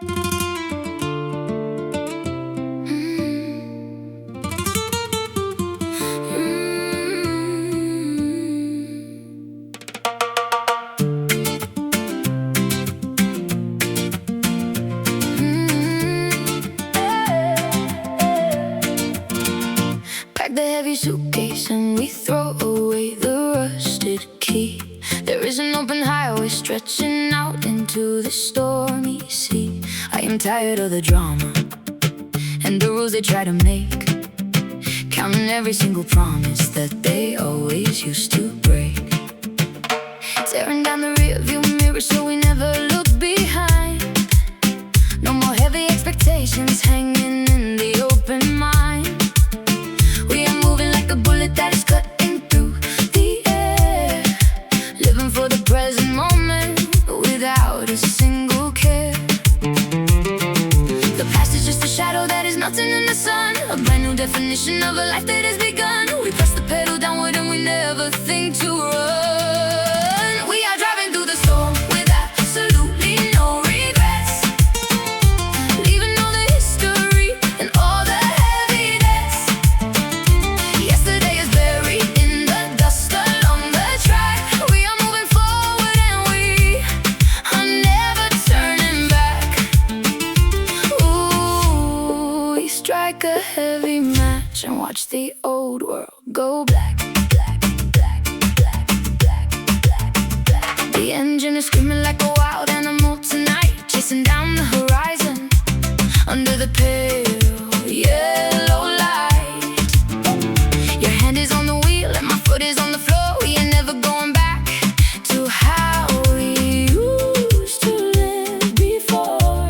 Pack the heavy suitcase and we throw away the rusted key. There is an open highway stretching out into the stormy sea. I am tired of the drama and the rules they try to make, counting every single promise that they always used to break. Tearing down the rearview mirror so we never look behind. No more heavy expectations hanging in the open mind. We are moving like a bullet that is cutting through the air, living for the present moment without a single care. The past is just a shadow that is melting in the sun, a brand new definition of a life that has begun. We press the pedal downward and we never think to run. We are driving through the storm with absolutely no regrets, leaving all the history and all the heaviness. Yesterday is buried in the dust along the track. We are moving forward and we are never turning back. Ooh, we strike a heavy match and watch the old world go black. The engine is screaming like a wild animal tonight, chasing down the horizon under the pale yellow light. Your hand is on the wheel and my foot is on the floor. We ain't never going back to how we used to live before.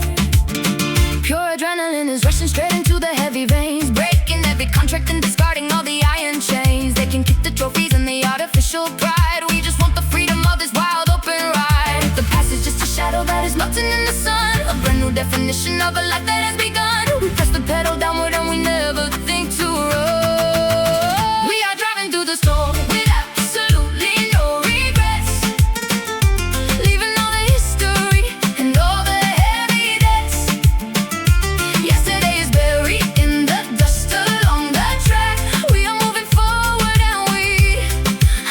Pure adrenaline is rushing straight into the heavy veins, breaking every contract and discarding all the iron chains. They can keep the trophies and the artificial pride. We just want the freedom of this wild open ride. The past is just a shadow that is melting in the sun, a brand new definition of a life that has begun. We press the pedal downward and we never think to run. We are driving through the storm with absolutely no regrets, leaving all the history and all the heavy debts. Yesterday is buried in the dust along the track. We are moving forward and we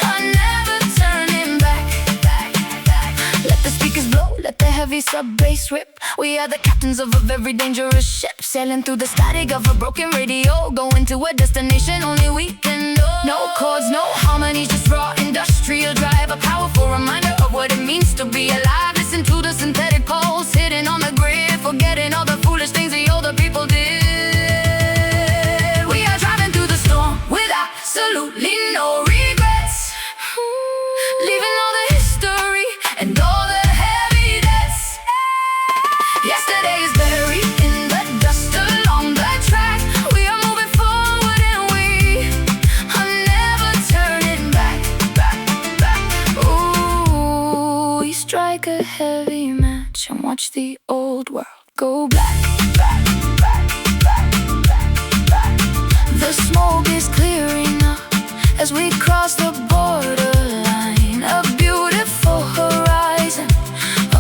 are never turning back. Let the speakers blow, let the heavy sub-bass rip. We are the captains of a very dangerous ship, sailing through the static of a broken radio, going to a destination only we can know. No chords, no harmonies, just raw industrial drive, a powerful reminder of what it means to be alive. Listen to the synthetic pulse hitting on the grid, forgetting all the foolish things the older people did. We are driving through the storm with absolutely no regrets, leaving all the history and all the heavy debts. Yesterday is buried in the dust along the track. We are moving forward and we are never turning back. Ooh, we strike a heavy match and watch the old world go black. The smoke is clearing up as we cross the borderline, a beautiful horizon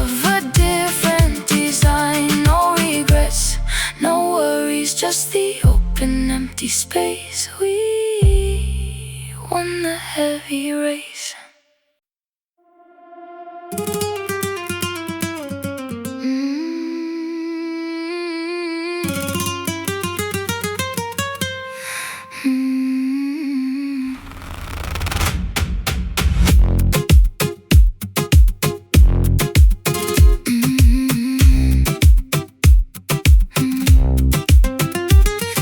of a different design. No regrets, no worries, just the open empty space. We won the heavy race.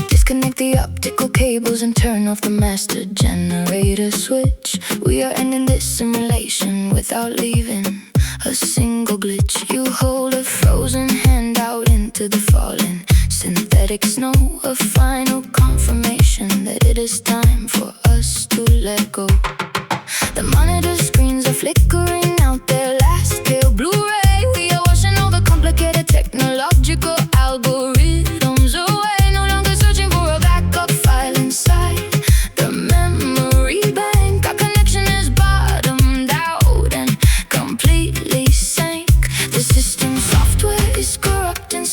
Disconnect the optical cables and turn off the master generator switch. We are ending this simulation without leaving a single glitch. You hold a frozen hand out into the falling synthetic snow, a final confirmation that it is time for us to let go. The monitor screens are flickering out their last pale Blu-ray. We are washing all the complicated technological algorithms away, no longer searching for a backup file inside the memory bank. Our connection is bottomed out and completely sank. The system software is corrupt and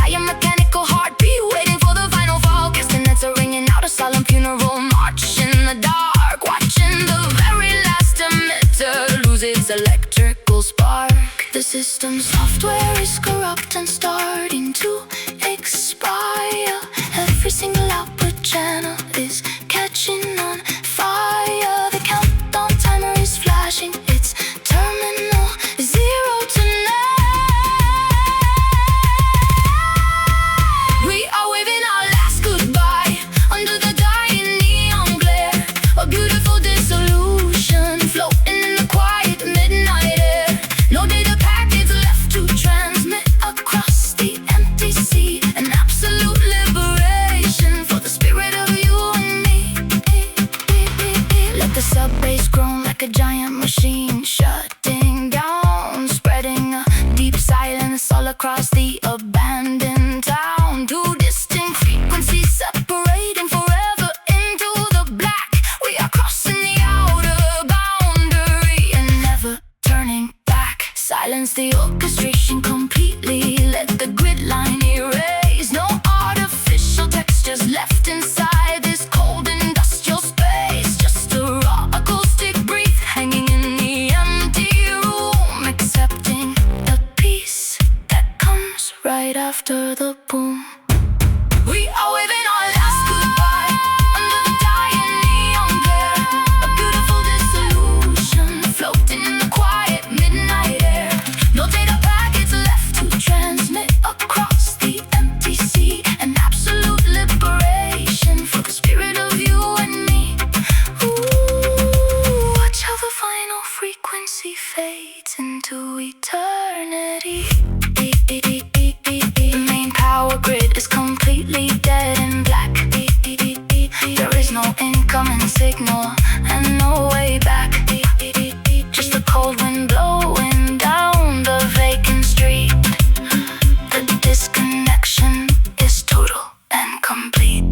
higher mechanical heartbeat, waiting for the final fall. Castanets are ringing out a solemn funeral march in the dark, watching the very last emitter lose its electrical spark. The system software is corrupt and starting to expire. Every single output channel is catching on fire. The countdown timer is flashing its terminal 0 to 9. We are waving our last goodbye under the dying neon glare. A beautiful dissolution floating in the quiet midnight air. No data packets left to transmit across the empty sea. An absolute liberation for the spirit of you and me. Let the sub-bass groan like a giant machine shutting down, spreading a deep silence all across the abandoned town. Two distinct frequencies separating forever into the black. We are crossing the outer boundary and never turning back. Silence the orchestration completely, let the grid line erase. No artificial textures left inside this cold industrial space. Just a raw acoustic breath hanging in the empty room, accepting the peace that comes right after the boom. We are waving our last goodbye under the dying neon glare. A beautiful dissolution floating in the quiet midnight air. No data packets left to transmit across the empty sea. An absolute liberation for the spirit of you and me. Ooh, watch how the final frequency fades into eternity. The main power grid is completely dead and black. There is no incoming signal and no way back. Just the cold wind blowing down the vacant street. The disconnection is total and complete.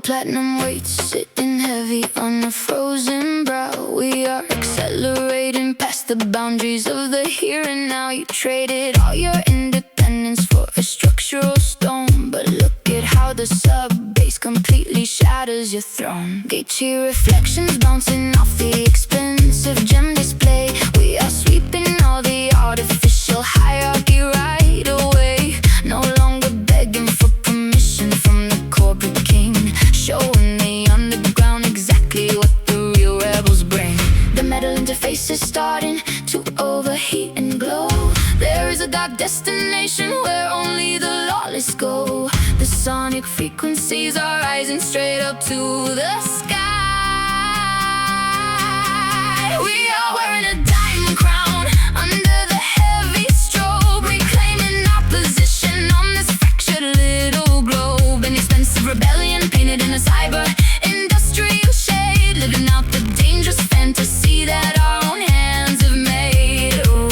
Platinum weights sitting heavy on a frozen brow. We are accelerating past the boundaries of the here and now. You traded all your independence for a structural stone, but look at how the sub-bass completely shatters your throne. Gauge reflections bouncing off the expensive gem display. We are sweeping all the artificial hierarchy right away. No longer begging for permission from the corporate king, showing the underground exactly what the real rebels bring. The metal interface is starting to overheat and glow. There is a dark destination where only the lawless go. The sonic frequencies are rising straight up to the sky. We are wearing a diamond crown under the heavy strobe, reclaiming our position on this fractured little globe. An expensive rebellion painted in a cyber industrial shade, living out the dangerous fantasy that our own hands have made. Ooh,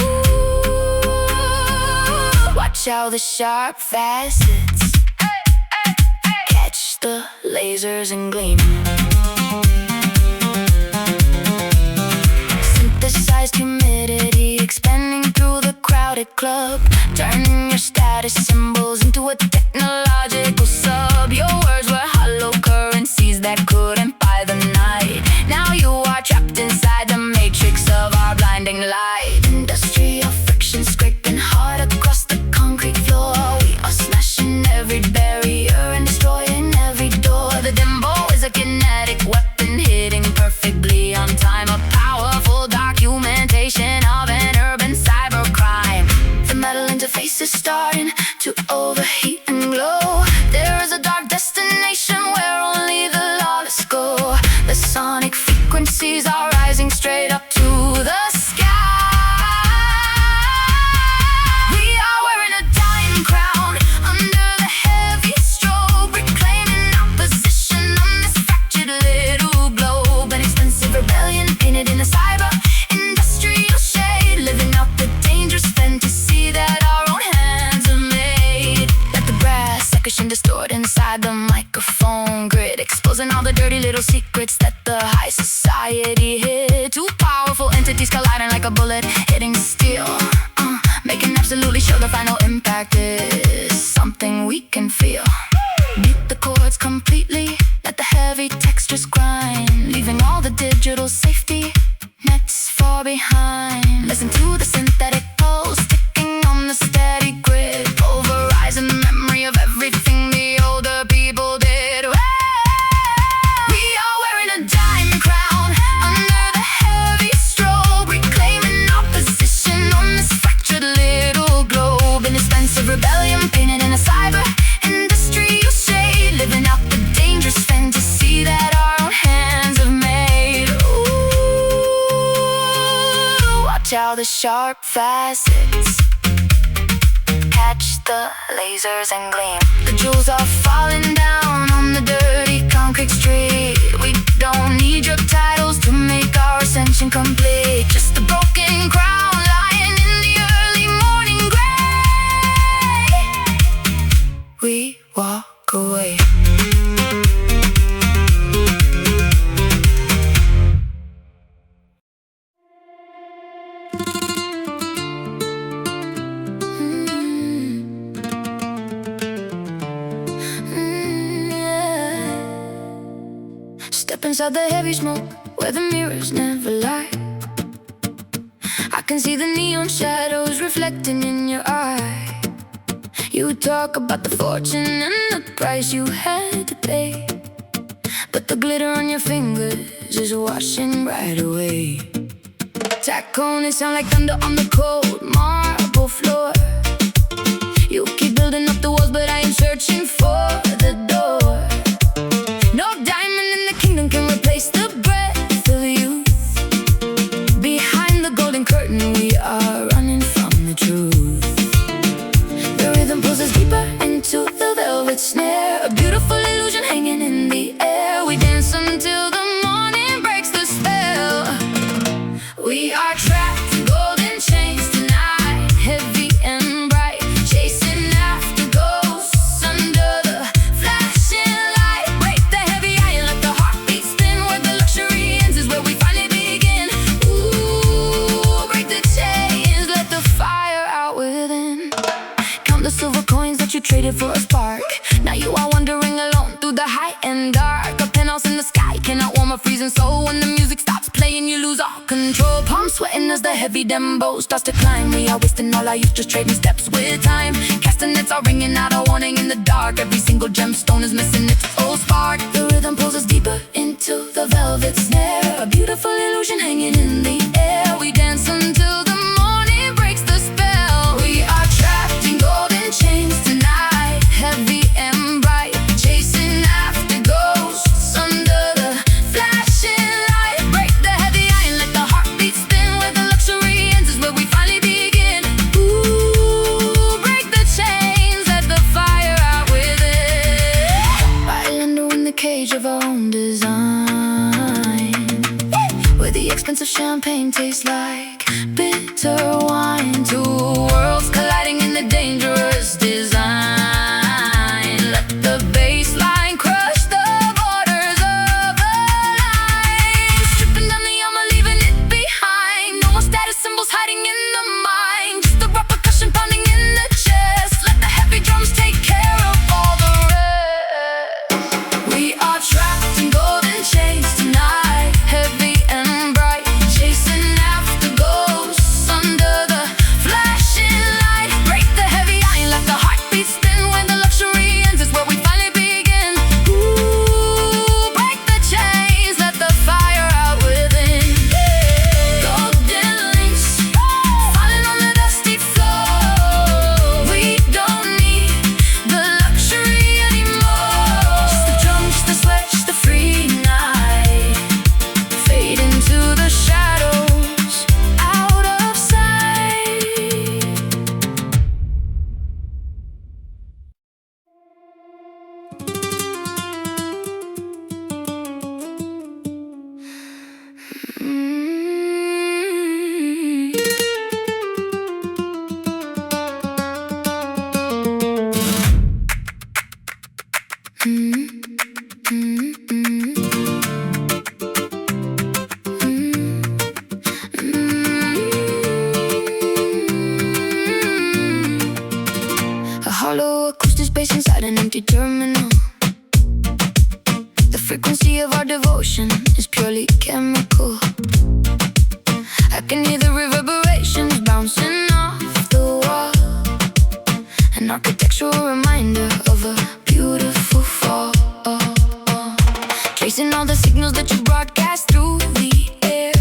watch how the sharp facets catch the lasers and gleam. Synthesized humidity expanding through the crowded club, turning your status symbols into a technological sub. Your words were hollow currencies that couldn't buy the night. Now you are trapped inside the matrix of our blinding light. Industrial friction scraping hard across the concrete floor. We are smashing every barrier and destroying every door. The Dembow is a kinetic weapon hitting perfectly on time. A powerful documentation of an urban cybercrime. The metal interface is starting to overheat and glow. There is a dark destination where only the lawless go. The sonic frequencies are rising straight up to the sky. We are wearing a diamond crown under the heavy strobe, reclaiming our position on this fractured secrets that the high society hid. Two powerful entities colliding like a bullet hitting steel, making absolutely sure the final impact is something we can feel. Beat the chords completely, let the heavy textures grind, leaving all the digital safety nets far behind. Listen to the synthetic pulse ticking on the steady grid, pulverizing the memory of everything the older people did. We are wearing a diamond crown under the heavy strobe, reclaiming our position on this fractured little globe. An expensive rebellion painted in a cyber industrial shade, living out the dangerous fantasy that our own hands have made. Ooh, watch out the sharp facets, catch the lasers and gleam. The jewels are falling down on the dirty concrete street. We don't need your titles to make our ascension complete. Just a broken crown lying in the early morning gray. We walk away. Step inside the heavy smoke where the mirrors never lie. I can see the neon shadows reflecting in your eye. You talk about the fortune and the price you had to pay, but the glitter on your fingers is washing right away. Taconi sound like thunder on the cold marble floor. You keep building up the walls, but I am searching for the door. No diamond in the kingdom can replace the breath of youth. Behind the golden curtain we are running from the truth. The rhythm pulls us deeper into the velvet snare, a beautiful illusion hanging in the air. We dance until the morning breaks the spell. We are trapped in golden chains tonight, heavy and bright, chasing after ghosts under the flashing light. Break the heavy iron, let the heartbeat spin. Where the luxury ends is where we finally begin. Ooh, break the chains, let the fire out within. Count the silver coins that you traded for a spark. Now you are wandering alone through the high and dark. A penthouse in the sky cannot warm a freezing soul. When the music stops playing, you lose all control. Palms sweating as the heavy Dembow starts to climb. We are wasting all our youth, just trading steps with time. Castanets are ringing out a warning in the dark. Every single gemstone is missing its old spark. The rhythm pulls us deeper into the velvet snare, a beautiful illusion hanging in the air. We dance until the morning breaks the spell. We are trapped in golden chains tonight, heavy and bright, chasing after ghosts under the flashing light. Break the heavy iron, let the heartbeat spin. Where the luxury ends is where we finally begin. Ooh, break the chains, let the fire out within. Islander in the cage of our own design, where the expensive champagne tastes like bitter wine. Two worlds colliding in the dangerous design. Let the baseline crush the borders of the line. Stripping down the armor, leaving it behind. No more status symbols hiding in the mind, just the raw percussion pounding in the chest. Let the heavy drums take care of all the rest. We are trapped in golden chains tonight, heavy and bright, chasing after ghosts under the flashing light. Break the heavy iron, empty terminal. The frequency of our devotion is purely chemical. I can hear the reverberations bouncing off the wall, an architectural reminder of a beautiful fall. Tracing all the signals that you broadcast through the air,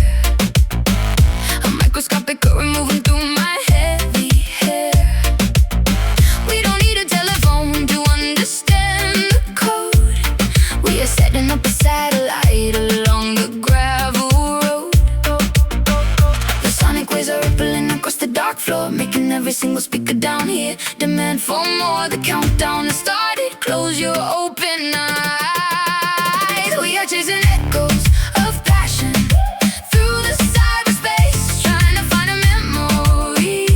a microscopic current moving through my heavy hair. We don't need a telephone to understand the code. We are setting up a satellite along the gravel road. The sonic waves are rippling across the dark floor, making every single speaker down here demand for more. The countdown has started. Close your open eyes. We are chasing echoes of passion through the cyberspace, trying to find a memory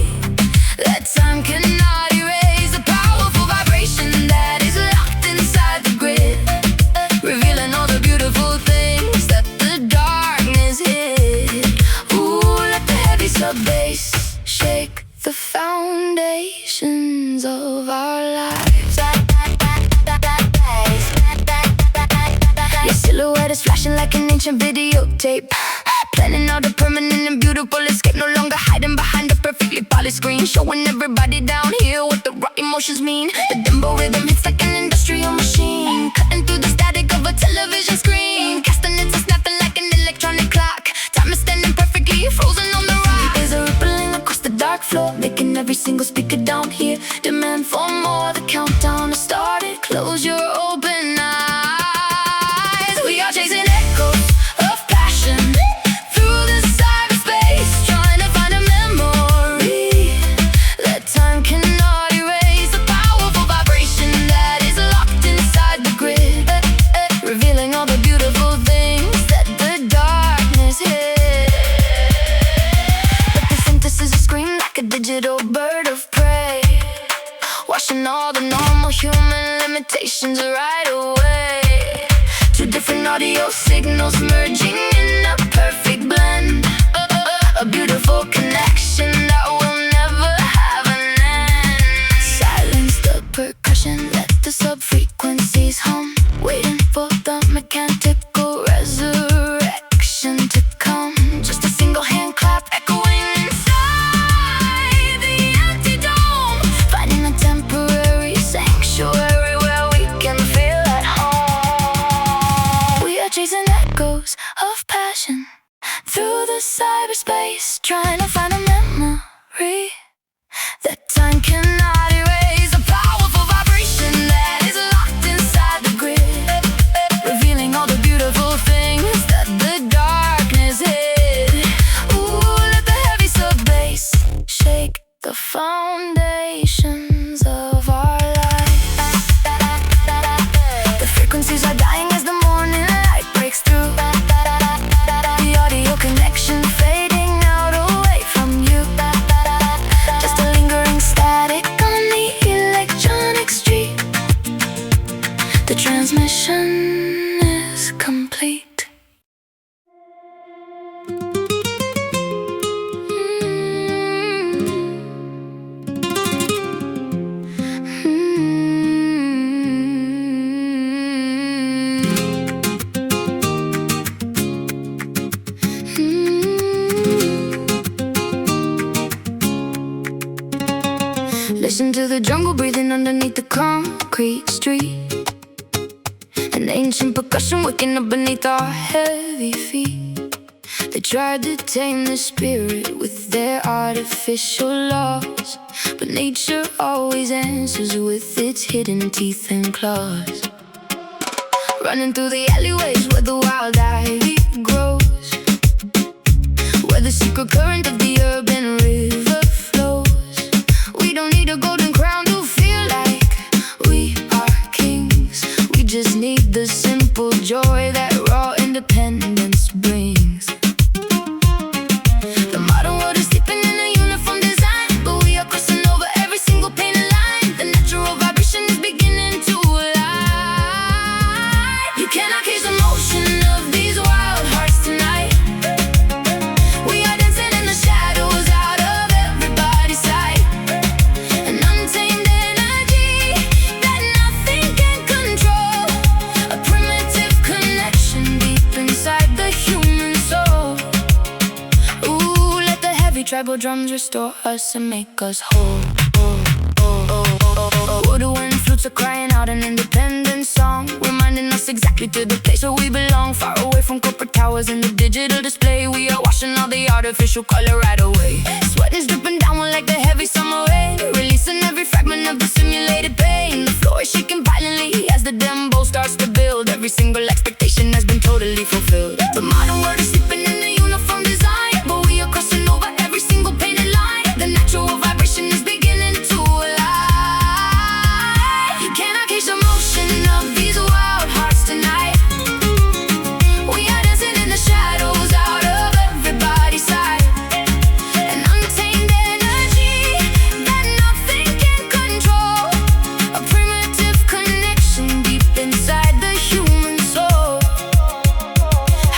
that time cannot erase. A powerful vibration that is locked inside the grid, revealing all the beautiful things that the darkness hid. Ooh, let the heavy sub-bass shake the foundations of our lives. Your silhouette is flashing like an ancient videotape, planning out a permanent and beautiful escape. No longer hiding behind a perfectly polished screen, showing everybody down here what the raw emotions mean. The Dembow rhythm hits like an industrial machine, cutting through the static of a television screen. Castanets are snapping like an electronic clock. Time is standing perfectly frozen on the rock. Waves are rippling across the dark floor, making every single speaker down here demand for more. The countdown has started. Close your open eyes. We are chasing echoes of passion through the cyberspace, trying to find a memory that time cannot erase. A powerful vibration that is locked inside the grid, revealing all the beautiful things that the darkness hid. But the synthesis is scream like a digital bird of prey, washing all the normal human limitations right away. Two different audio signals merging in a perfect blend, a beautiful connection that will never have an end. Silence the percussion, let the sub-frequencies hum, waiting for the mechanical resurrection to come. Just a single hand clap echoing inside the empty dome, finding a temporary sanctuary where we can feel at home. We are chasing echoes of passion through the cyberspace, trying to find a memory that time cannot erase. A powerful vibration that is locked inside the grid, revealing all the beautiful things that the darkness hid. Ooh, let the heavy sub-bass shake the foundations of our lives. The frequencies are dying as the morning light breaks through, the audio connection fading out away from you. Just a lingering static on the electronic street. The transmission is complete. Listen to the jungle breathing underneath the concrete street, an ancient percussion waking up beneath our heavy feet. They tried to tame the spirit with their artificial laws, but nature always answers with its hidden teeth and claws. Running through the alleyways where the wild ivy grows, where the secret current of the urban river flows. We don't need a golden crown to feel like we are kings. We just need the simple joy that raw independence brings. The modern world is sleeping in a uniform design, but we are crossing over every single painted line. The natural vibration is beginning to align. You cannot cage the motion of these wild hearts tonight. We are dancing in the shadows tribal drums restore us and make us whole. Woodwind flutes are crying out an independent song, reminding us exactly to the place where we belong. Far away from corporate towers and the digital display, we are washing all the artificial color right away. Sweat is dripping down like the heavy summer rain, releasing every fragment of the simulated pain. The floor is shaking violently as the Dembow starts to build. Every single expectation has been totally fulfilled. The modern world is sleeping in the uniform design, but we are crossing over every single painted line. The natural vibration is beginning to align. You cannot catch the motion of these wild hearts tonight. We are dancing in the shadows out of everybody's sight. An untamed energy that nothing can control, a primitive connection deep inside the human soul.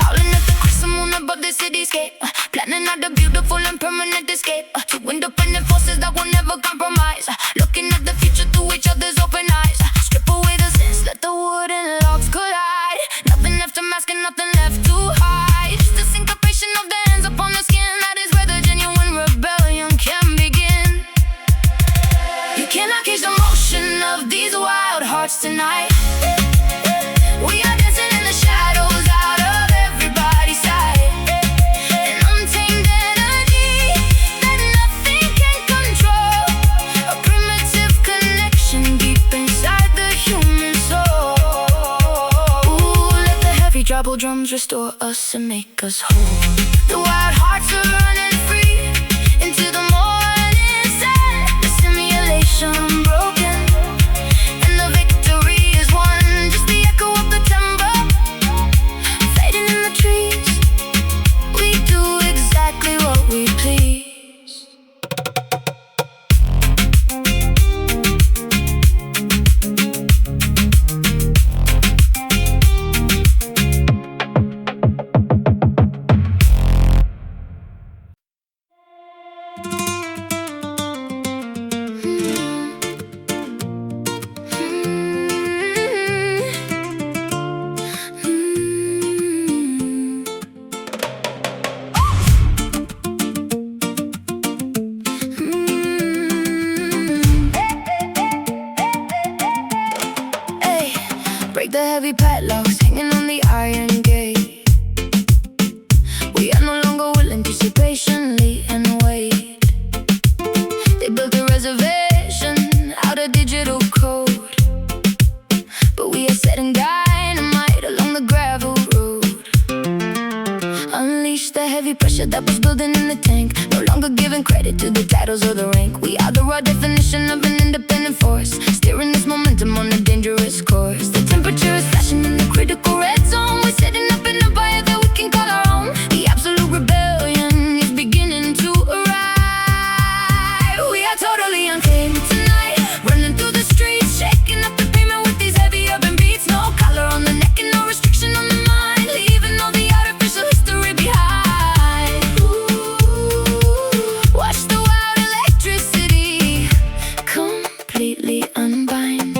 Howling at the crescent moon above the cityscape, planning out the beautiful and permanent escape to independent forces that will never compromise. Looking at the future through each other's open eyes. Strip away the sins, let the wooden logs collide. Nothing left to mask and nothing left to hide. Just the syncopation of the hands upon the skin, that is where the genuine rebellion can begin. You cannot catch the motion of these wild hearts tonight. We are dancing in the shadows out of everybody's sight. An untamed energy that nothing can control, a primitive connection deep inside the human soul. Ooh, let the heavy tribal drums restore us and make us whole. The wild hearts are running free into the morning sun. The simulation broken and the victory is won. Just the echo of the timbre fading in the trees. We do exactly what we please. Hey, break the heavy padlocks hanging on the iron gate. We are no longer willing to sit patiently and wait. They built a reservation out of digital code, but we are setting dynamite along the gravel road. Unleash the heavy pressure that was building in the tank, no longer giving credit to the titles or the rank. We are the raw definition of an independent force, steering this momentum on a dangerous course. The temperature is flashing in the critical red zone. We're setting up an empire that we can call our own. The absolute rebellion is beginning to arrive. We are totally untamed tonight, running through the streets, shaking up the pavement with these heavy urban beats. No collar on the neck and no restriction on the mind, leaving all the artificial history behind. Ooh, watch the wild electricity completely unbind.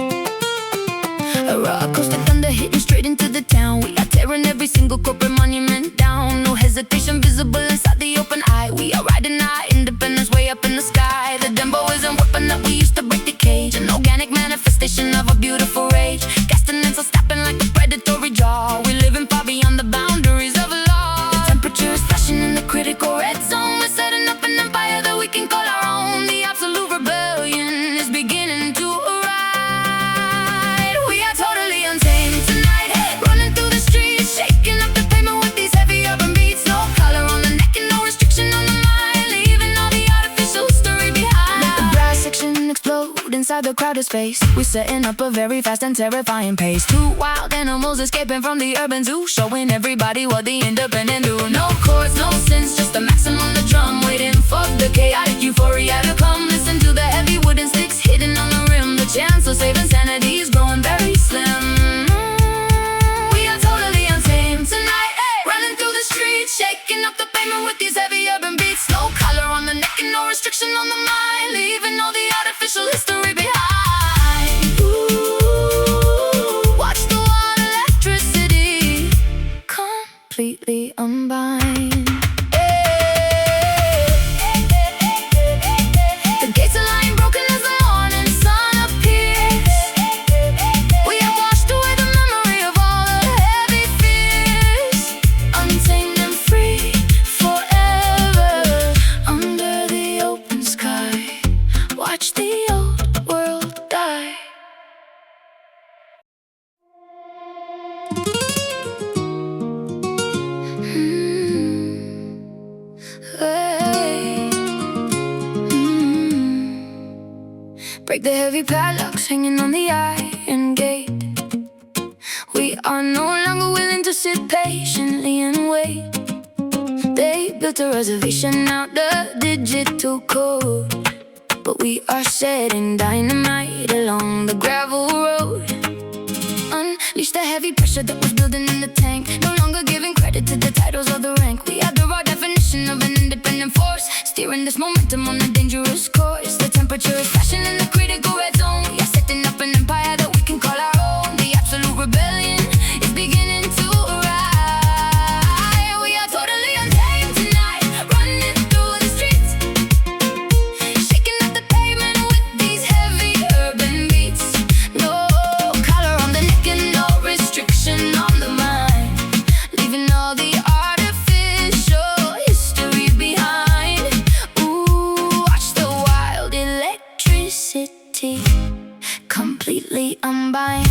A roller coaster thunder hitting straight into the town. We are tearing every single corporate monument down. No hesitation visible inside the open eye. We are riding our independence way up in the sky. The Dembow is a weapon that we used to break the cage, an organic manifestation of a beautiful rage. Castanets are snapping like a predatory jaw. We living far beyond the boundaries of law. The temperature is flashing in the critical red zone. We're setting up an empire that we can call our own. The absolute rebellion is beginning to arrive. We are totally untamed tonight, running through the streets, shaking up the pavement with these heavy urban beats. No collar on the neck and no restriction on the mind, leaving all the artificial history behind. Let the brass section explode inside the crowded space. We're setting up a very fast and terrifying pace. Two wild animals escaping from the urban zoo, showing everybody what the independent do. No chords, no sense, just the maximum on the drum, waiting for the chaotic euphoria to come. Listen to the heavy wooden sticks hitting on the rim. The chance of saving sanity is growing very slim. We are totally untamed tonight, running through the streets, shaking up the pavement with these heavy urban beats. No collar on the neck and no restriction on the mind, leaving all the artificial history behind. Ooh, watch the wild electricity completely unbind. Hey. Break the heavy padlocks hanging on the iron gate. We are no longer willing to sit patiently and wait. They built a reservation out the digital code, but we are setting dynamite along the gravel road. Unleash the heavy pressure that was building in the tank. No longer giving credit to the titles or the rank. We are the raw definition of an independent force, steering this momentum on a dangerous course. The temperature is crashing in the critical red zone. We are setting up an empire that we can call our own. The absolute rebellion is beginning to arrive. We are totally untamed tonight, running through the streets, shaking up the pavement with these heavy urban beats. No collar on the neck and no restriction on the mind, leaving all the artificial history behind. Ooh, watch the wild electricity completely unbind.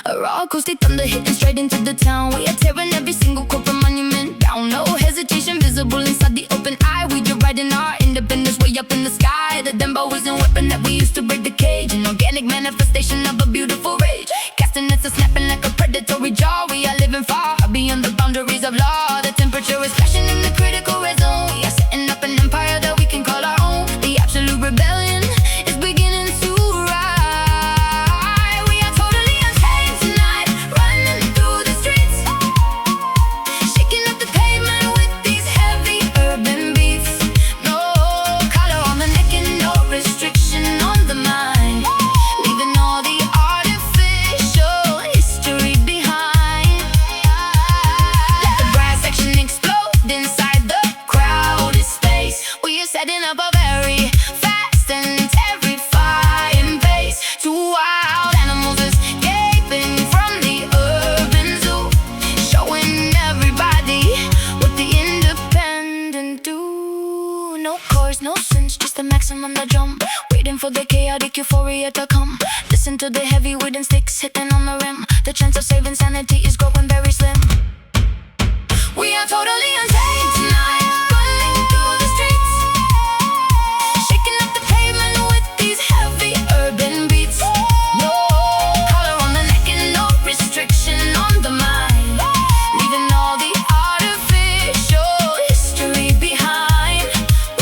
A raw acoustic thunder hitting straight into the town. We are tearing every single corporate monument down. No hesitation visible inside the open eye. We are riding our independence way up in the sky. The Dembow is a weapon that we used to break the cage, an organic manifestation of a beautiful rage. Castanets are snapping like a predatory jaw. We are living far beyond the boundaries of law. The temperature is crashing in the critical red zone. We are setting up an empire that we can call our own. The absolute rebellion is beginning to rise. We are totally untamed tonight, running through the streets, shaking up the pavement with these heavy urban beats. No collar on the neck and no restriction on the mind, leaving all the artificial history behind. Let the brass section explode inside the crowded space. We are setting up a very fast and terrifying pace. Two wild animals escaping from the urban zoo, showing everybody what the independent do. No chorus, no sense, just the maximum the drum, waiting for the chaotic euphoria to come. Listen to the heavy wooden sticks hitting on the rim. The chance of saving sanity is growing very slim. We are totally untamed tonight, running through the streets, shaking up the pavement with these heavy urban beats. No collar on the neck and no restriction on the mind, leaving all the artificial history behind.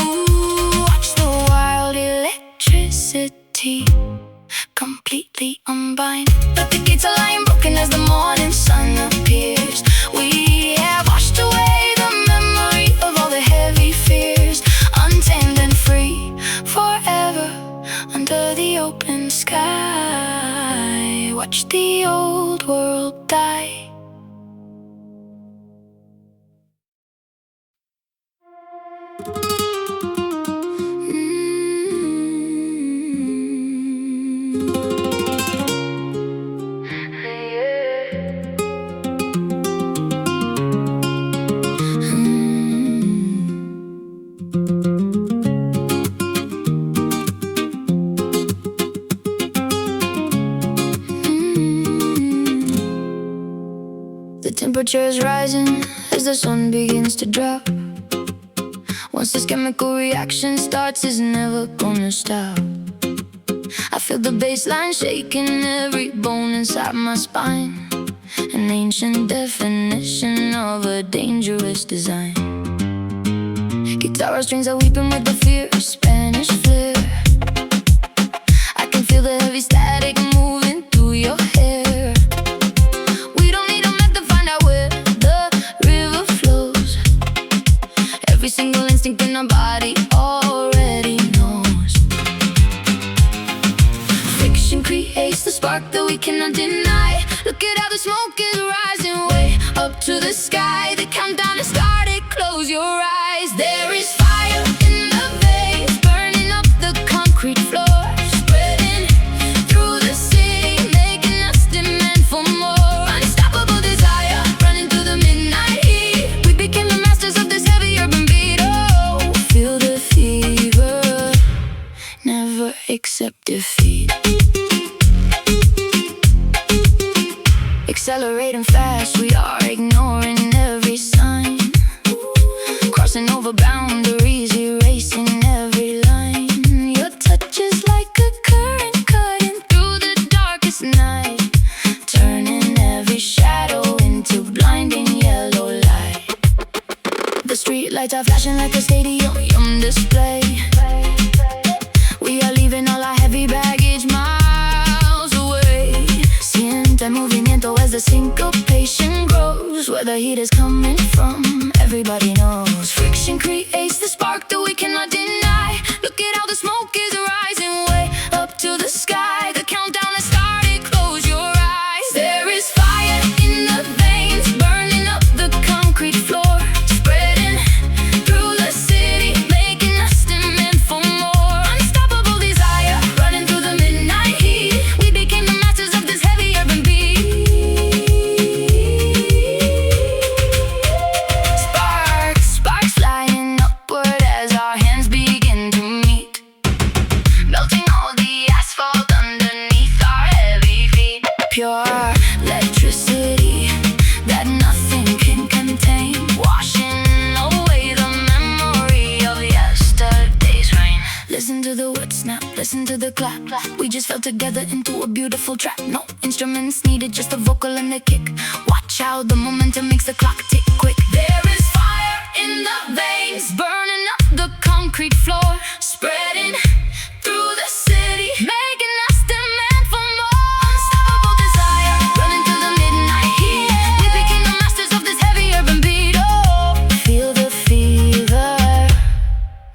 Ooh, watch the wild electricity completely unbind. But the gates are lying broken as the morning sun appears. We have washed away the memory of all the heavy fears, untamed and free forever under the open sky. Watch the old world die. The temperature is rising as the sun begins to drop. Once this chemical reaction starts, it's never gonna stop. I feel the bassline shaking every bone inside my spine, an ancient definition of a dangerous design. Guitar strings are weeping with the fierce Spanish flair. I can feel the heavy static moving through your hair. We don't need a map to find out where the river flows. Every single instinct in our body already knows. Friction creates the spark that we cannot deny. Look at how the smoke is rising way up to the sky. The countdown has started, close your eyes. There is fire in the veins, burning up the concrete floor, spreading through the city, making us demand for more. Unstoppable desire, running through the midnight heat. We became the masters of this heavy urban beat. Oh, feel the fever, never accept defeat. Accelerating fast, we are ignoring every sign. The street lights are flashing like a stadium display. We are leaving all our heavy baggage miles away. Siente movimiento as the syncopation grows. Where the heat is coming from, everybody knows. Friction creates the spark that we cannot deny. Look at how the smoke is rising way up to the sky. The countdown has started, close your eyes. There is fire in the veins, burning up the concrete floor. Pure electricity that nothing can contain, washing away the memory of yesterday's rain. Listen to the wood snap, listen to the clap. We just fell together into a beautiful trap. No instruments needed, just a vocal and a kick. Watch how the momentum makes the clock tick quick. There is fire in the veins, burning up the concrete floor, spreading through the city, making us demand for more. Unstoppable desire, running through the midnight heat. We became the masters of this heavy urban beat. Oh, feel the fever,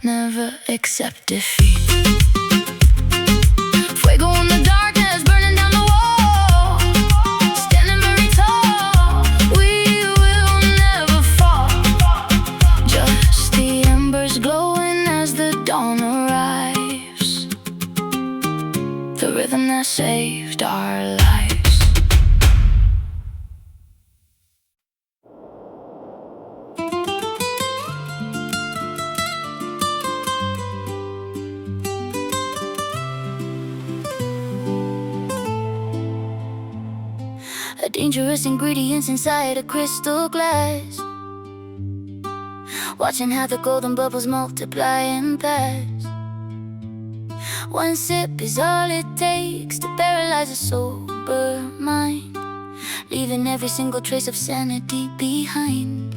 never accept defeat. Fuego in the darkness, burning down the wall, standing very tall. We will never fall. Just the embers glowing as the dawn arrives. The rhythm that saved our lives. A dangerous ingredients inside a crystal glass, watching how the golden bubbles multiply and pass. One sip is all it takes to paralyze a sober mind, leaving every single trace of sanity behind.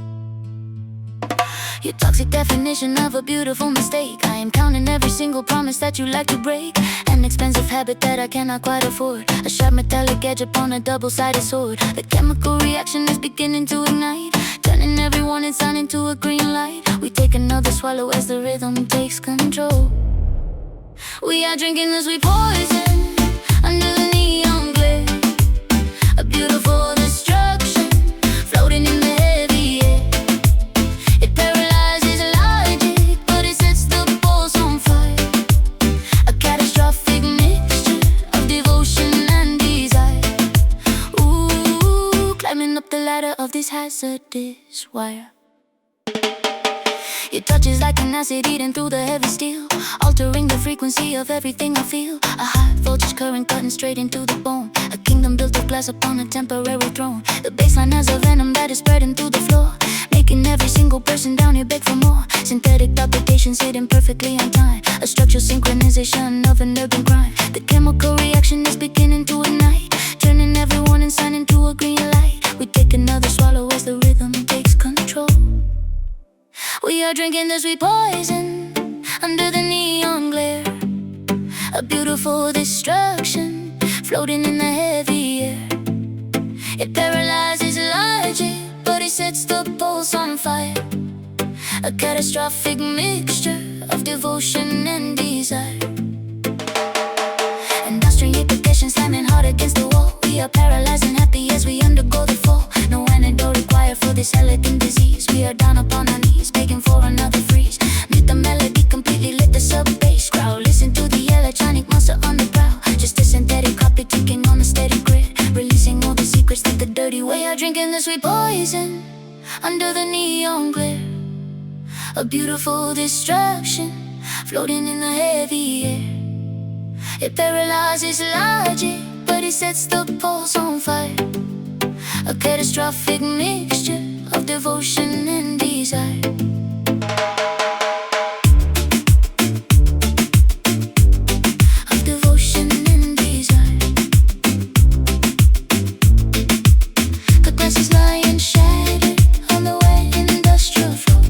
Your toxic definition of a beautiful mistake. I am counting every single promise that you like to break. An expensive habit that I cannot quite afford. A sharp metallic edge upon a double-sided sword. The chemical reaction is beginning to ignite, turning every warning sign into a green light. We take another swallow as the rhythm takes control. We are drinking the sweet poison under the neon glare. A beautiful destruction floating in the heavy air. It paralyzes logic, but it sets the pulse on fire. A catastrophic mixture of devotion and desire. Ooh, climbing up the ladder of this hazardous wire. Your touch is like an acid eating through the heavy steel, altering the frequency of everything I feel. A high voltage current cutting straight into the bone. A kingdom built of glass upon a temporary throne. The baseline has a venom that is spreading through the floor, making every single person down here beg for more. Synthetic duplications hidden perfectly on time. A structural synchronization of an urban crime. The chemical reaction is beginning to ignite, turning every warning sign into a green light. We take another swallow as the rhythm takes control. We are drinking the sweet poison under the neon glare. A beautiful destruction floating in the heavy air. It paralyzes logic, but it sets the pulse on fire. A catastrophic mixture of devotion and desire. Industrial petition slamming hard against the wall. We are paralyzed and happy as we undergo the fall. No antidote required for this elegant disease. We are down upon our knees, begging for another freeze. Mute the melody, completely lit the sub-bass crowd. Listen to the electronic monster on the prowl. Just a synthetic copy ticking on a steady grid, releasing all the secrets that the dirty way. Are drinking the sweet poison under the neon glare. A beautiful destruction floating in the heavy air. It paralyzes logic, but it sets the pulse on fire. A catastrophic mixture of devotion and desire. Of devotion and desire. The glass is lying shattered on the wet industrial floor.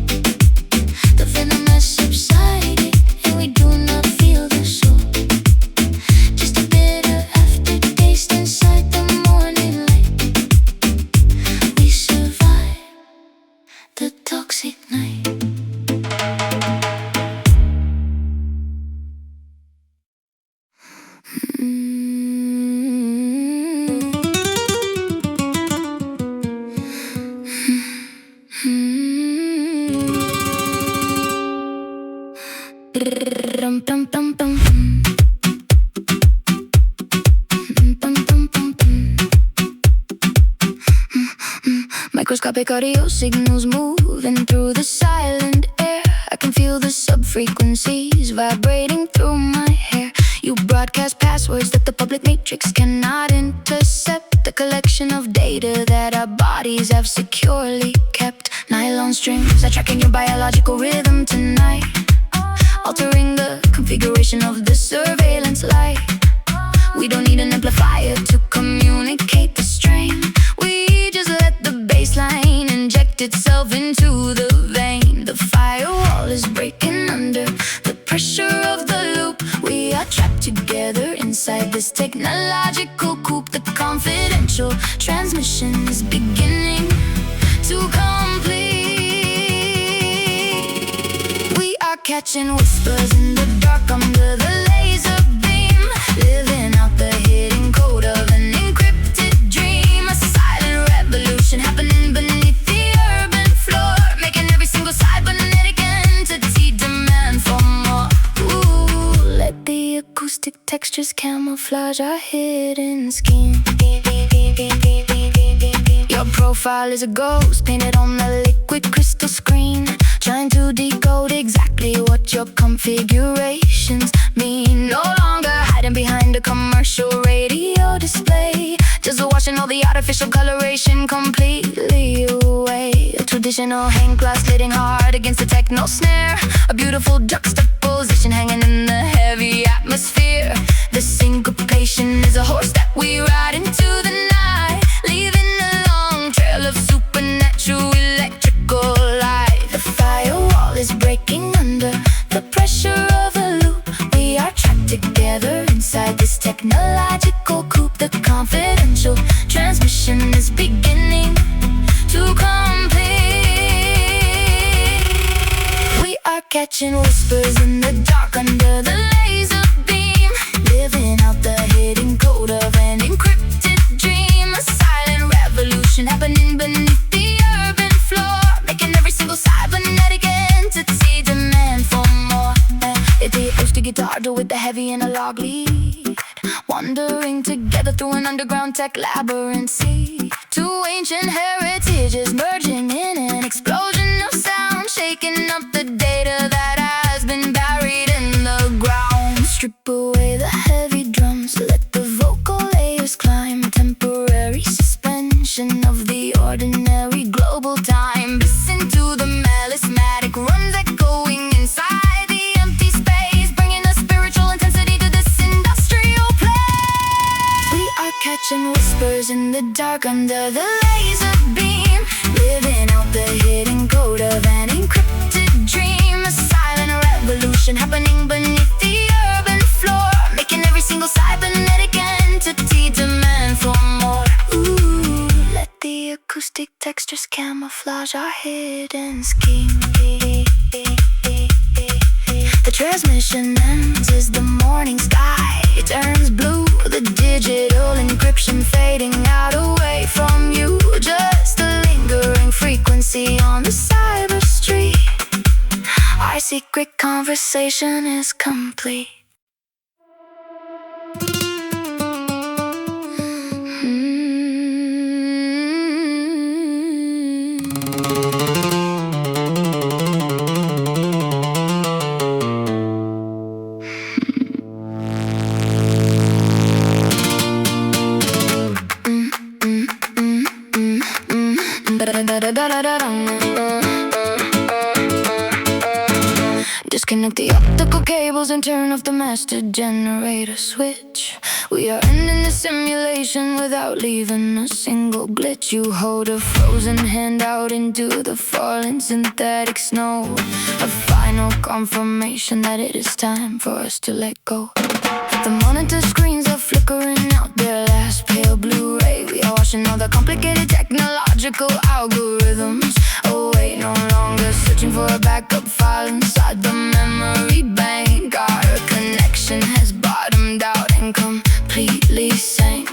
toxic night. Microscopic audio signals moving through the silent air. I can feel the sub-frequencies vibrating through my hair. You broadcast passwords that the public matrix cannot intercept. The collection of data that our bodies have securely kept. Nylon strings are tracking your biological rhythm tonight, altering the configuration of the surveillance light. We don't need an amplifier to communicate the strain. We just let the baseline inject itself into the vein. The firewall is breaking under the pressure of the loop. We are trapped together inside this technological coop. The confidential transmission is beginning to complete. We are catching whispers in the dark under the laser beam, living out the hidden code of an encrypted dream. A silent revolution happening beneath the urban floor, making every single cybernetic entity demand for more. Ooh, let the acoustic textures camouflage our hidden scheme. Your profile is a ghost painted on the liquid crystal screen, trying to decode exactly what your configurations mean. No longer hiding behind a commercial radio display, just washing all the artificial coloration completely away. A traditional hang glass hitting hard against the techno snare, a beautiful juxtaposition hanging in the heavy atmosphere. The syncopation is a horse that we ride into the night, leaving a long trail of supernatural electrical light. The firewall is breaking under the pressure of a loop. We are trapped together inside this technological coop. The confidential transmission is beginning to complete. We are catching whispers in the dark under the laser beam, living out the hidden code of an encrypted dream. A silent revolution happening beneath the urban floor, making every single cybernetic entity demand for more. It's the acoustic guitar with the heavy analog lead, wandering together through an underground tech labyrinth. See two ancient heritages merging in an explosion of sound, shaking up the data that has been buried in the ground. Strip away the heavy drums, let the vocal layers climb. Temporary suspension of the ordinary global time. Listen to the melismatic runs echoing inside the empty space, bringing a spiritual intensity to this industrial place. We are catching whispers in the dark under the laser beam, living out the hidden code of an encrypted dream. A silent revolution happening beneath the urban floor, making every single cybernetic entity demand for more. Ooh, let the acoustic textures camouflage our hidden scheme. The transmission ends as the morning sky turns blue, the digital encryption fading out away from you. Just a lingering frequency on the cyber street. Our secret conversation is complete. Disconnect the optical cables and turn off the master generator switch. We are ending the simulation without leaving a single glitch. You hold a frozen hand out into the falling synthetic snow, a final confirmation that it is time for us to let go. The monitor screens are flickering out their last pale blue ray. We are watching all the complicated technological algorithms away, no longer for a backup file inside the memory bank. Our connection has bottomed out and completely sank.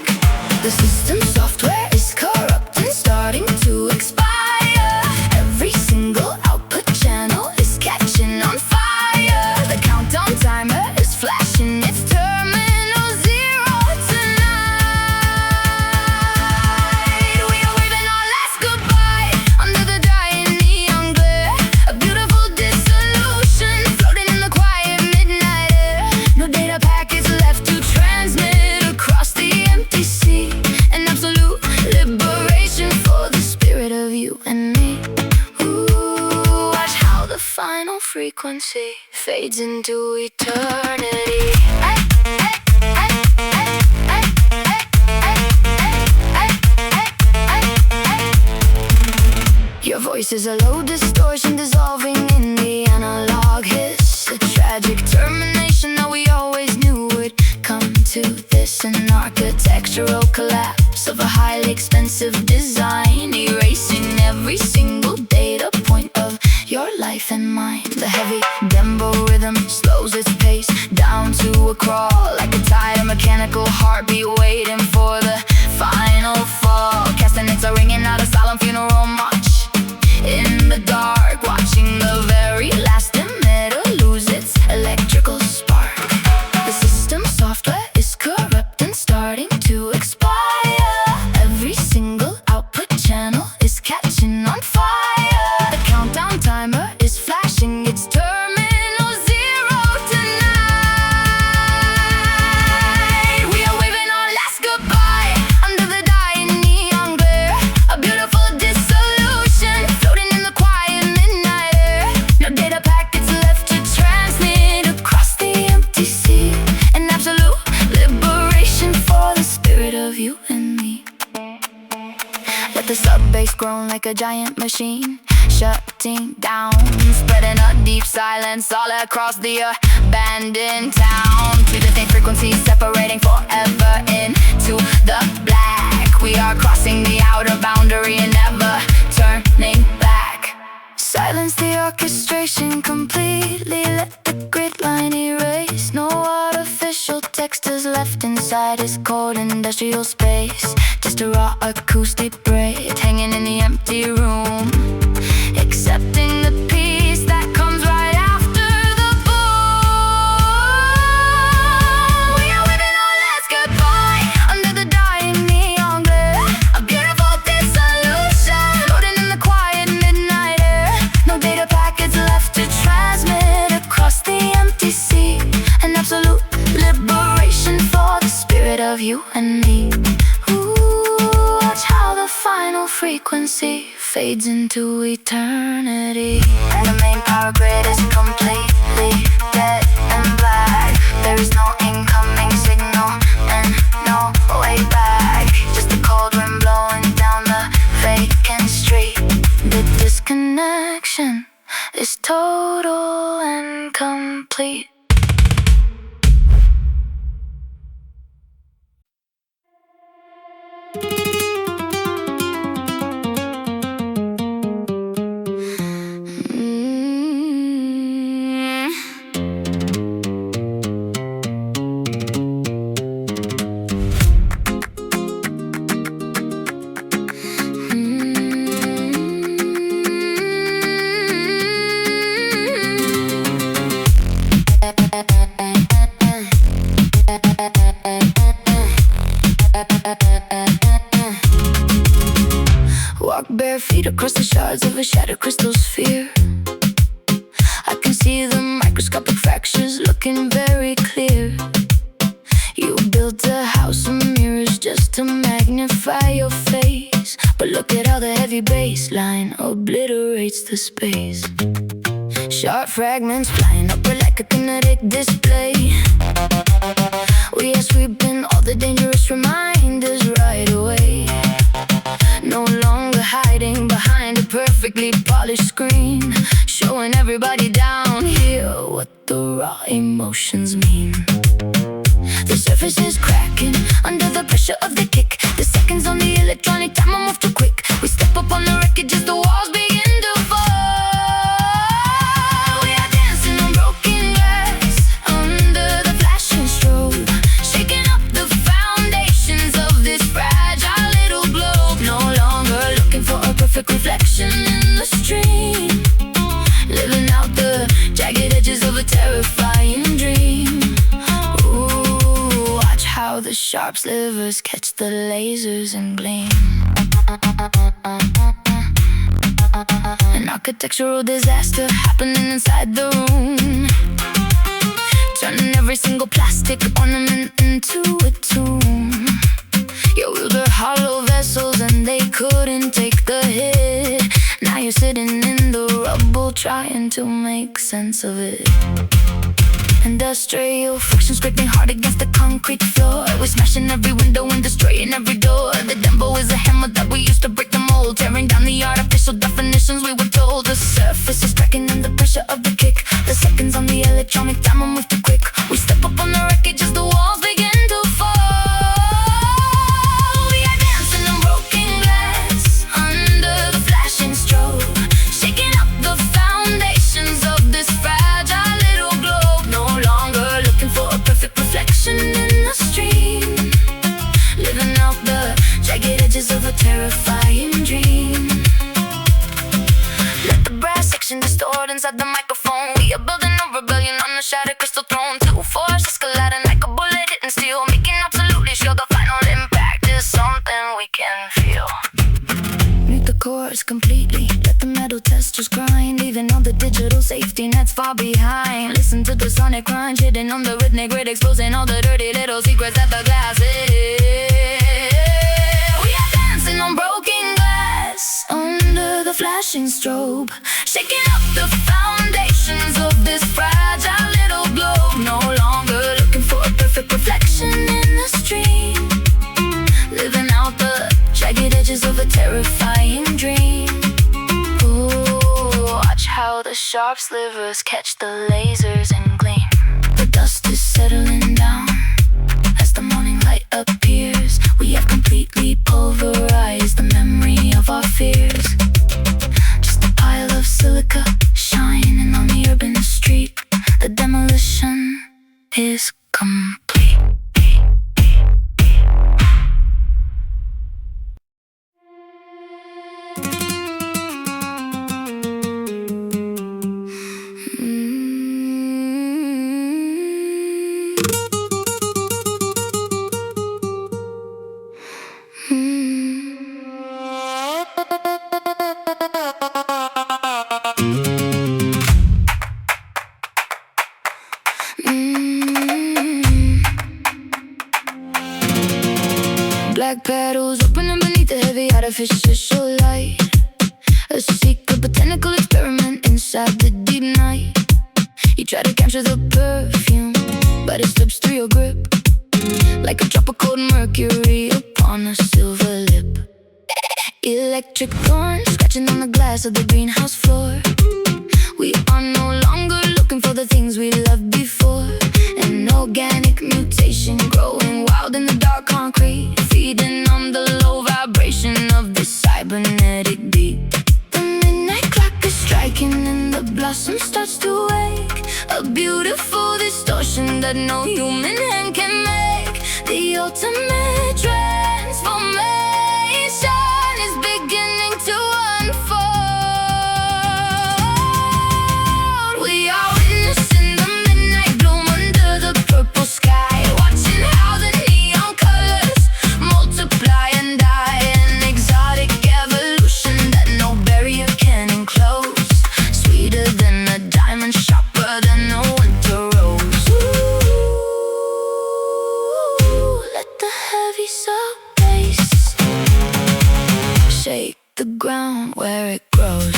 The system software is corrupt and starting to expire. Every single output channel is catching on fire. The countdown timer is flashing its terminal zero tonight. We are waving our last goodbye under the dying neon glare. A beautiful dissolution floating in the quiet midnight air. No data packets left to transmit across the empty sea. An absolute liberation for the spirit of you and me. Ooh, watch how the final frequency fades into eternity. Your voice is a low distortion dissolving in the analog hiss. A tragic termination that we always knew would come to this. An architectural collapse of a highly expensive design, erasing every single data point of your life and mine. The heavy Dembow rhythm slows its pace down to a crawl, like a tired mechanical heartbeat waiting for the final fall. Castanets are ringing out a solemn funeral march in the dark, watching the very last emitter lose its electrical spark. The system software is corrupt and starting to expire. Every single output channel is catching on fire. The countdown timer is flashing its terminal zero tonight. We are waving our last goodbye under the dying neon glare. A beautiful dissolution floating in the quiet midnight air. No data packets left to transmit across the empty sea. An absolute liberation for the spirit of you and me. Let the sub-bass groan like a giant machine, shutting down, spreading a deep silence all across the abandoned town. To the same frequency separating forever into the black. We are crossing the outer boundary and never turning back. Silence the orchestration completely, let the grid line erase. No artificial text is left inside this cold industrial space. Just a raw acoustic braid hanging in the empty room, accepting the peace that comes right after the boom. We are waving our last goodbye under the dying neon glare. A beautiful dissolution floating in the quiet midnight air. No data packets left to transmit across the empty sea. An absolute liberation for the spirit of you and me. Ooh, watch how the final frequency fades into eternity. And the main power grid is completely dead and black. There is no incoming signal and no way back. Just the cold wind blowing down the vacant street. The disconnection is total and complete. Walk bare feet across the shards of a shattered crystal sphere. I can see the microscopic fractures looking very clear. You built a house of mirrors just to magnify your face, but look at how the heavy baseline obliterates the space. Sharp fragments flying upward like a kinetic display. We are sweeping all the dangerous reminders right away. No longer hiding behind a perfectly polished screen, showing everybody down here what the raw emotions mean. The surface is cracking under the pressure of the kick. The seconds on the electronic timer move too quick. We step up on the wreckage as the walls begin to fall. sharp slivers catch the lasers and gleam. An architectural disaster happening inside the room, turning every single plastic ornament into a tomb. Yeah, we were hollow vessels and they couldn't take the hit. Now you're sitting in the rubble trying to make sense of it. Industrial friction scraping hard against the concrete floor. We're smashing every window and destroying every door. The Dembow is a hammer that we used to break the mold, tearing down the artificial definitions we were told. The surface is cracking and the pressure of the kick. The seconds on the electronic timer move too quick. We step up on the wreckage as the walls begin to fall. We are dancing on broken glass under the flashing strobe, shaking up the foundations of this fragile little globe. No longer looking for a perfect reflection in the stream, living out the jagged edges of a terrifying dream. Let the brass section distort inside the microphone. We are building a rebellion on the shattered crystal throne. Two forces colliding like a bullet hitting steel, making absolutely sure the final impact is something we can feel. Mute the chorus completely, let the metal testers grind, even though the digital safety net's far behind. Listen to the sonic crunch hitting on the rhythmic grid, exposing all the dirty little secrets that the glass is. We are dancing on broken glass under the flashing strobe, shaking up the foundations of this fragile little globe. No longer looking for a perfect reflection in the stream, living out the jagged edges of a terrifying dream. Ooh, watch how the sharp slivers catch the lasers and gleam. The dust is settling down as the morning light appears. We have completely pulverized the memory of our fears. Just a pile of silica shining on the urban street. The demolition is complete. Black petals opening beneath the heavy artificial light. A secret botanical experiment inside the deep night. You try to capture the perfume, but it slips through your grip like a drop of cold mercury upon a silver lip. Electric thorns scratching on the glass of the greenhouse floor. We are no longer looking for the things we loved before. An organic mutation growing wild in the dark concrete, feeding on the low vibration of this cybernetic beat. The midnight clock is striking and the blossom starts to wake, a beautiful distortion that no human hand can make. The ultimate transformation is beginning to unfold. We are witnessing the midnight bloom under the purple sky, watching how the neon colors multiply and die. An exotic evolution that no barrier can enclose, sweeter than a diamond, sharper than a winter rose. Ooh, let the heavy soul bass shake the ground where it grows.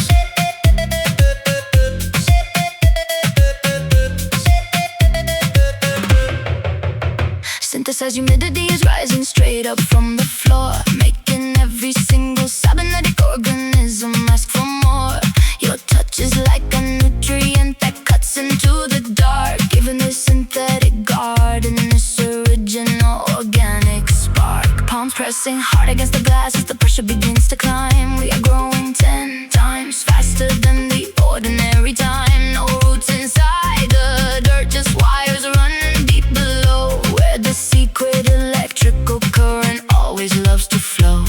Synthesized humidity is rising straight up from the floor, making every single cybernetic organism ask for more. Your touch is like a nutrient that cuts into the dark, giving this synthetic garden this original organic spark. Palms pressing hard against the glass as the pressure begins to climb. We are growing 10 times faster than the ordinary time. No roots inside the dirt, just wires running deep below, where the secret electrical current always loves to flow.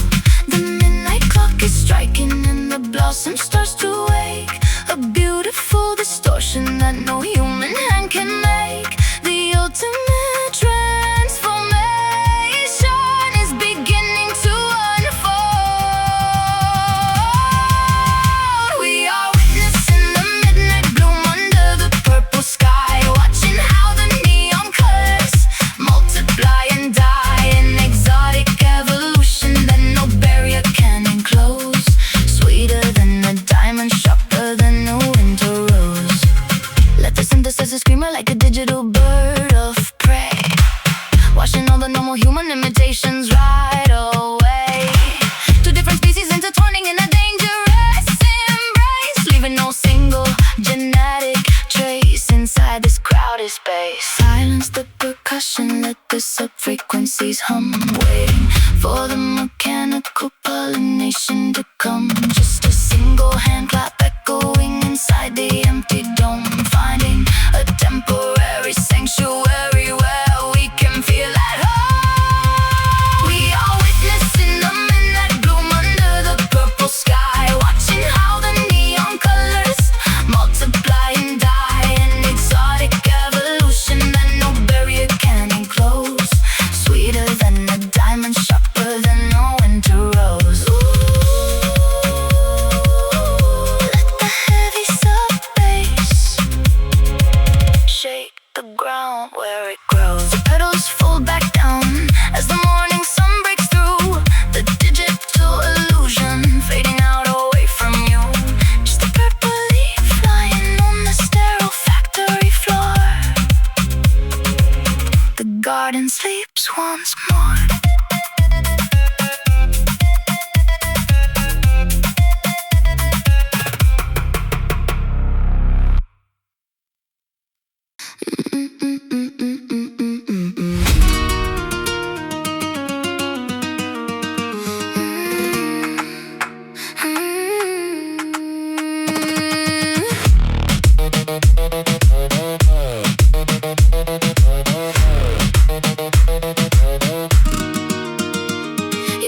The midnight clock is striking and the blossom starts to wake, a beautiful distortion that no human hand can make. The ultimate transformation leaving no single genetic trace inside this crowded space. Silence the percussion, let the sub-frequencies hum, waiting for the mechanical pollination to come. Just a single hand clap echoing inside the empty dome, finding a temporary sanctuary where we can feel at home. We are witnessing the midnight bloom under the purple sky, watching how the neon colors multiply and die, an exotic evolution that no barrier can enclose, sweeter than a diamond, sharper than a winter rose. Shake the ground where it grows. The petals fall back down as the morning sun breaks through. The digital illusion fading out away from you. Just a purple leaf flying on the sterile factory floor. The garden sleeps once more.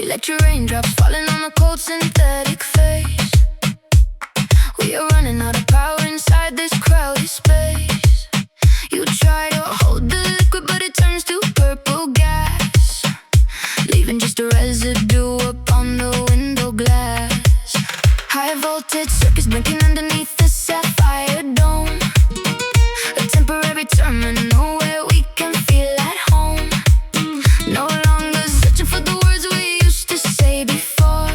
Let your raindrops falling on the cold synthetic face. We are running out of power inside this crowded space. You try to hold the liquid, but it turns to purple gas, leaving just a residue upon the window glass. High voltage circuits blinking underneath the sapphire dome, a temporary terminal where we can feel at home. No longer searching for the words we used to say before,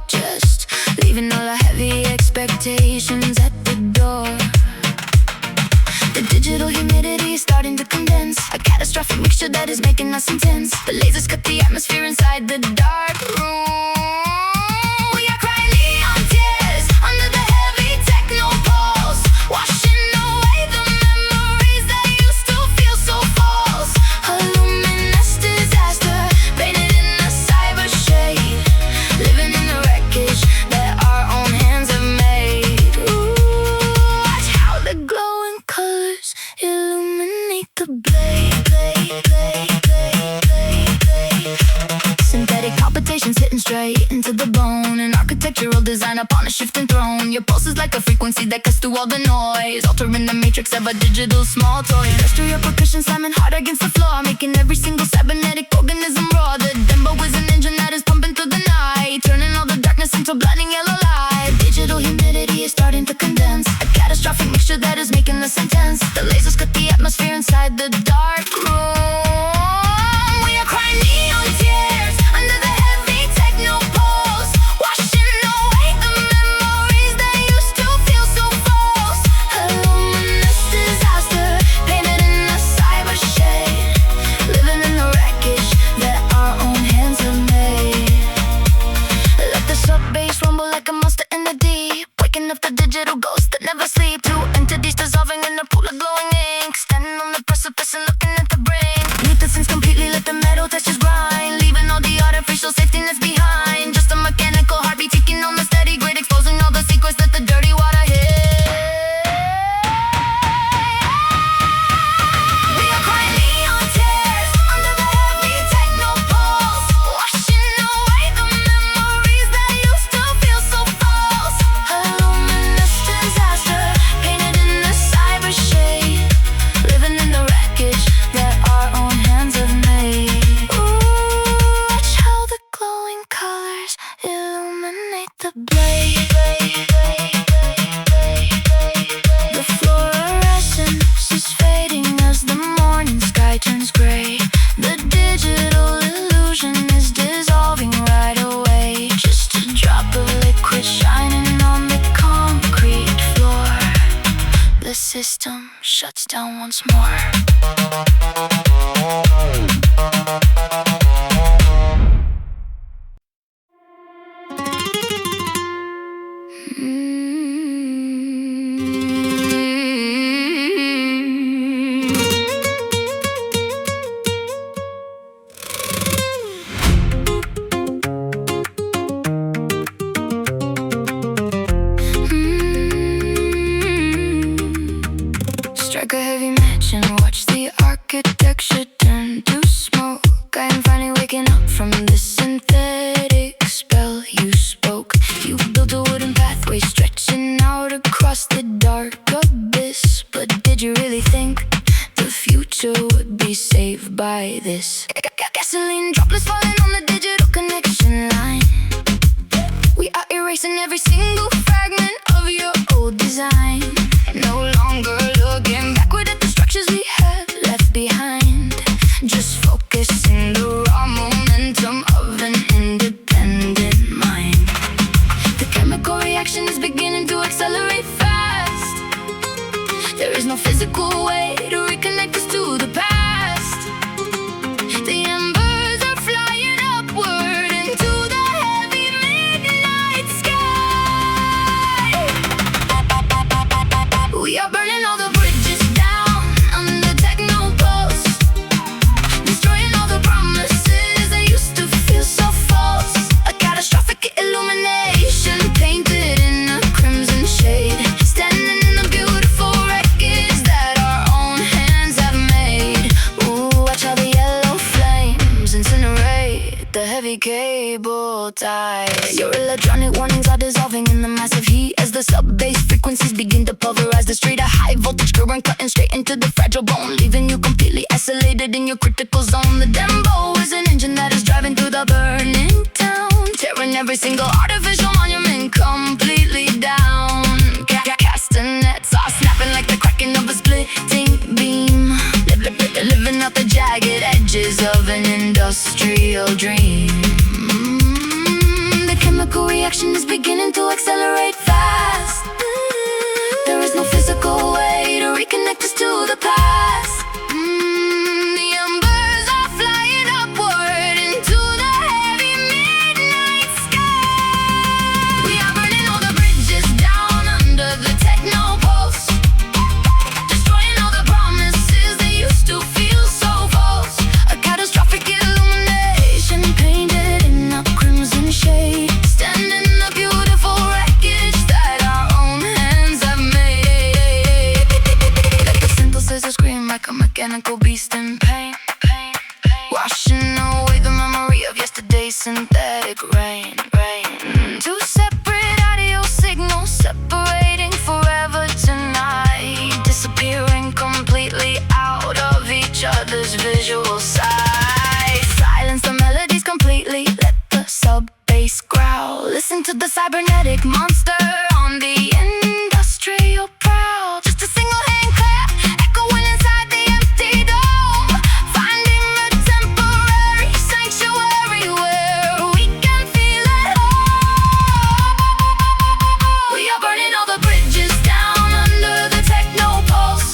just leaving all our heavy expectations at the door. The digital humidity is starting to condense, a catastrophic mixture that is making us intense. The lasers cut the atmosphere inside the dark room. We are crying neon tears under the heavy techno pulse, washing away the memories that used to feel so false. A luminous disaster painted in a cyber shade, living in the wreckage that our own hands have made. Ooh, watch how the glowing colors illuminate the blade. Synthetic palpitations hitting straight into the bone, an architectural design upon a shifting throne. Your pulse is like a frequency that cuts through all the noise, altering the matrix of a digital small toy. Industrial percussion slamming hard against the floor, making every single cybernetic organism roar. The Dembow is an engine that is pumping through the night, turning all the darkness into blinding yellow light. Digital humidity is starting to condense, a catastrophic mixture that is making us intense. The lasers cut the atmosphere inside the dark room. We are crying neon tears under the heavy techno pulse, washing away the memories that used to feel so false. A luminous disaster painted in a cyber shade, living in the wreckage that our own hands have made. Let the sub-bass rumble like a monster in the deep, waking up the digital ghosts that never sleep. Two entities dissolving in a pool of glowing ink, standing on the precipice and looking at the brink. Leave the sense completely, let the metal textures grind, leaving all the artificial safety nets behind. Just a mechanical heartbeat ticking on the steady grid, exposing all the secrets that the dirty water hid. We are crying neon tears under the heavy techno pulse, washing away the memories that used to feel so false. A luminous disaster painted in a cyber shade, living in the wreckage that our own hands have made. Ooh, watch how the glowing colors illuminate the blade. The fluorescence is fading as the morning sky turns gray. The digital illusion is dissolving right away, just a drop of liquid shining on the concrete floor. The system shuts down once more. by this. Gasoline droplets falling on the digital connection line. We are erasing every single fragment of your old design. No longer looking backward at the structures we have left behind. Just focusing the raw momentum of an independent mind. The chemical reaction is beginning to accelerate fast. There is no physical way to reconnect us to the past. The embers are flying upward into the heavy midnight sky. We are burning all the bridges down under techno pulse, destroying all the promises that used to feel so false. A catastrophic illumination painted in a crimson shade, standing in the beautiful wreckage that our own hands have made. Ooh, watch how the yellow flames incinerate the heavy cable ties. Your electronic warnings are dissolving in the massive heat as the sub-bass frequencies begin to pulverize the street. A high voltage current cutting straight into the fragile bone, leaving you completely isolated in your critical zone. The Dembow is an engine that is driving through the burning town, tearing every single artificial monument completely down. Castanets are snapping like the cracking of a splitting beam, living out the jagged edges of an industrial dream. The chemical reaction is beginning to accelerate fast. There is no physical way to reconnect us to the past. The embers are flying upward into the heavy midnight sky. We are burning all the bridges down under the techno pulse, destroying all the promises that used to feel so false. A catastrophic illumination painted in a crimson shade, standing in the beautiful wreckage that our own hands have made. Let the synthesizer scream like a mechanical beast in pain, washing away the memory of yesterday's synthetic rain. Two separate audio signals separating forever tonight, disappearing completely out of each other's visual sight. Silence the melodies completely, let the sub-bass growl. Listen to the cybernetic monster on the industrial prowl. Just a single hand clap echoing inside the empty dome, finding a temporary sanctuary where we can feel at home. We are burning all the bridges down under the techno pulse,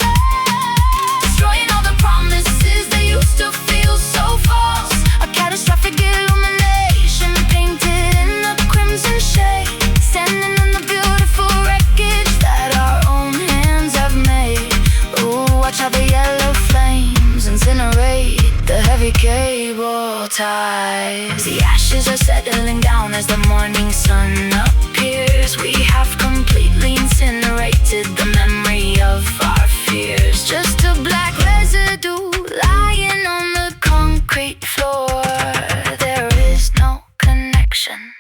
destroying all the promises that used to feel so false. A catastrophic illumination painted in a crimson shade, standing in the beautiful wreckage that our own hands have made. Ooh, watch how the yellow flames incinerate the heavy cable ties. The ashes are settling down as the morning sun appears. We have completely incinerated the memory of our fears. Just a black residue lying on the concrete floor. There is no connection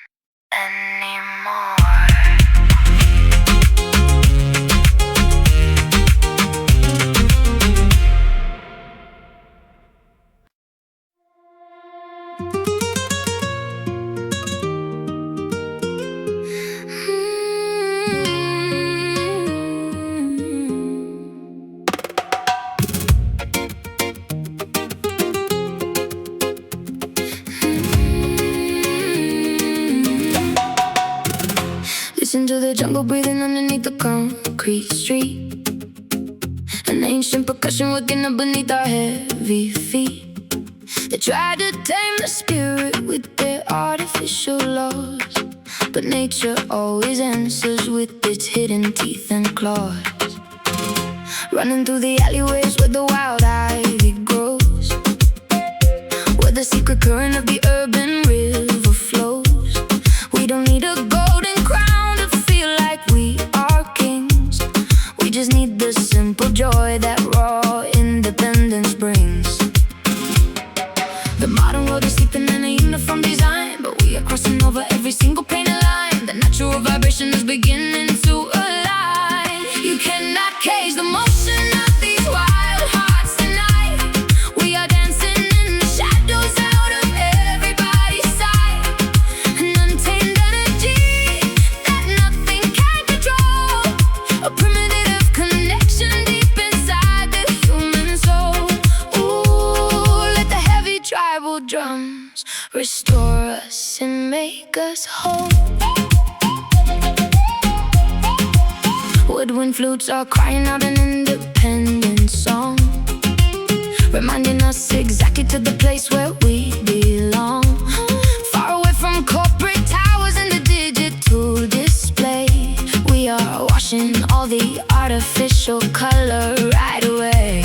anymore. Listen to the jungle breathing underneath the concrete street, an ancient percussion waking up beneath our heavy feet. They try to tame the spirit with their artificial laws, but nature always answers with its hidden teeth and claws. Running through the alleyways where the wild ivy grows, where the secret current of the urban river flows. We don't need a golden crown to feel like we are kings. We just need the simple joy that raw independence brings. The modern world is sleeping in a uniform design, but we are crossing over every single painted line. The natural vibration is beginning to align. You cannot cage the motion of these wild hearts tonight. We are dancing restore us and make us whole. Woodwind flutes are crying out an independent song, reminding us exactly to the place where we belong. Far away from corporate towers and the digital display, we are washing all the artificial color right away.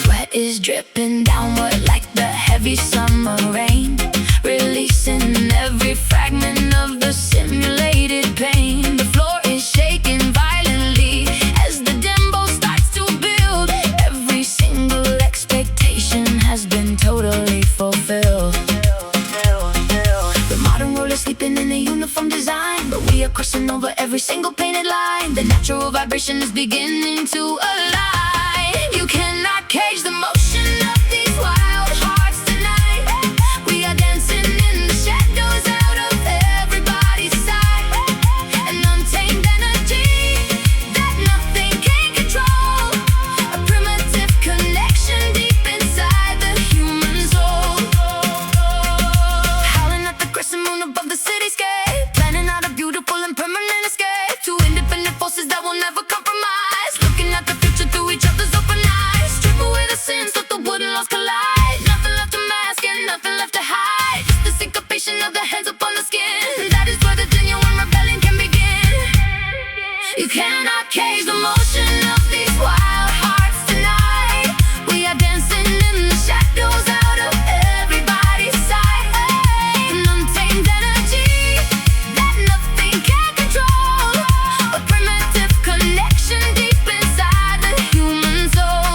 Sweat is dripping downward like the heavy summer rain, releasing every fragment of the simulated pain. The floor is shaking violently as the Dembow starts to build. Every single expectation has been totally fulfilled. The modern world is sleeping in a uniform design, but we are crossing over every single painted line. The natural vibration is beginning to align. You cannot cage the motion of these wild hearts tonight. We are dancing in the shadows out of everybody's sight. An untamed energy that nothing can control, a primitive connection deep inside the human soul. Howling at the crescent moon above the cityscape, planning out a beautiful and permanent escape. Two independent forces that will never compromise, looking at the future through each other's open eyes. Strip away the sins, let the wooden laws collide. Nothing left to mask and nothing left to hide, just the syncopation of the hands upon the skin. That is where the genuine rebellion can begin. You cannot cage the motion of these wild hearts tonight. We are dancing in the shadows out of everybody's sight. An untamed energy that nothing can control, a primitive connection deep inside the human soul.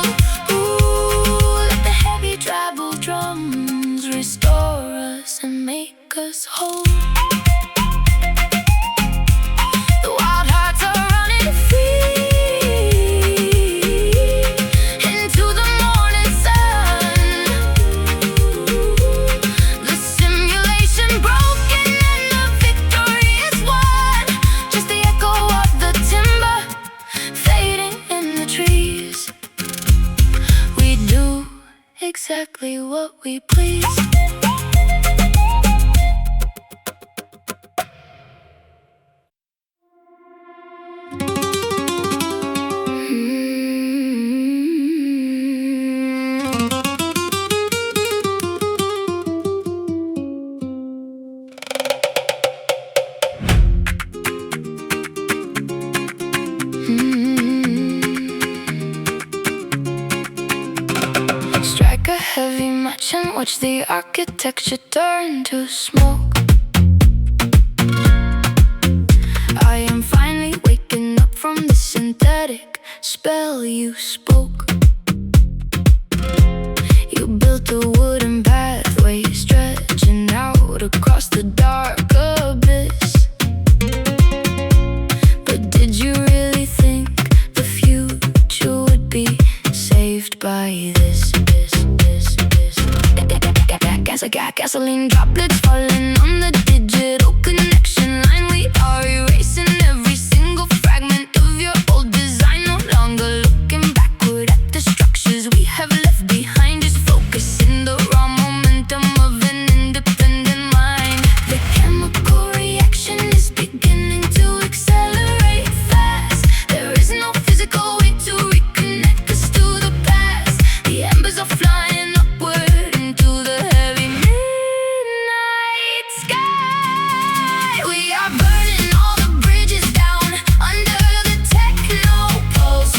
Ooh, let the heavy tribal drums restore us and make us whole. The wild hearts are running free into the morning sun. The simulation broken and the victory is won. Just the echo of the timber fading in the trees. We do exactly what we please. Strike a heavy match and watch the architecture turn to smoke. I am finally waking up from the synthetic spell you spoke. You built a wooden pathway stretching out across the dark abyss. But did you really think the future would be saved by this? Gasoline droplets falling on the digital connection line. We are erasing every single fragment of your old design. No longer looking backward at the structures we have left behind. Just focusing the raw momentum of an independent mind. The chemical reaction is beginning to accelerate fast. There is no physical way to reconnect us to the past. The embers are flying upward into the heavy midnight sky. We are burning all the bridges down under the techno pulse,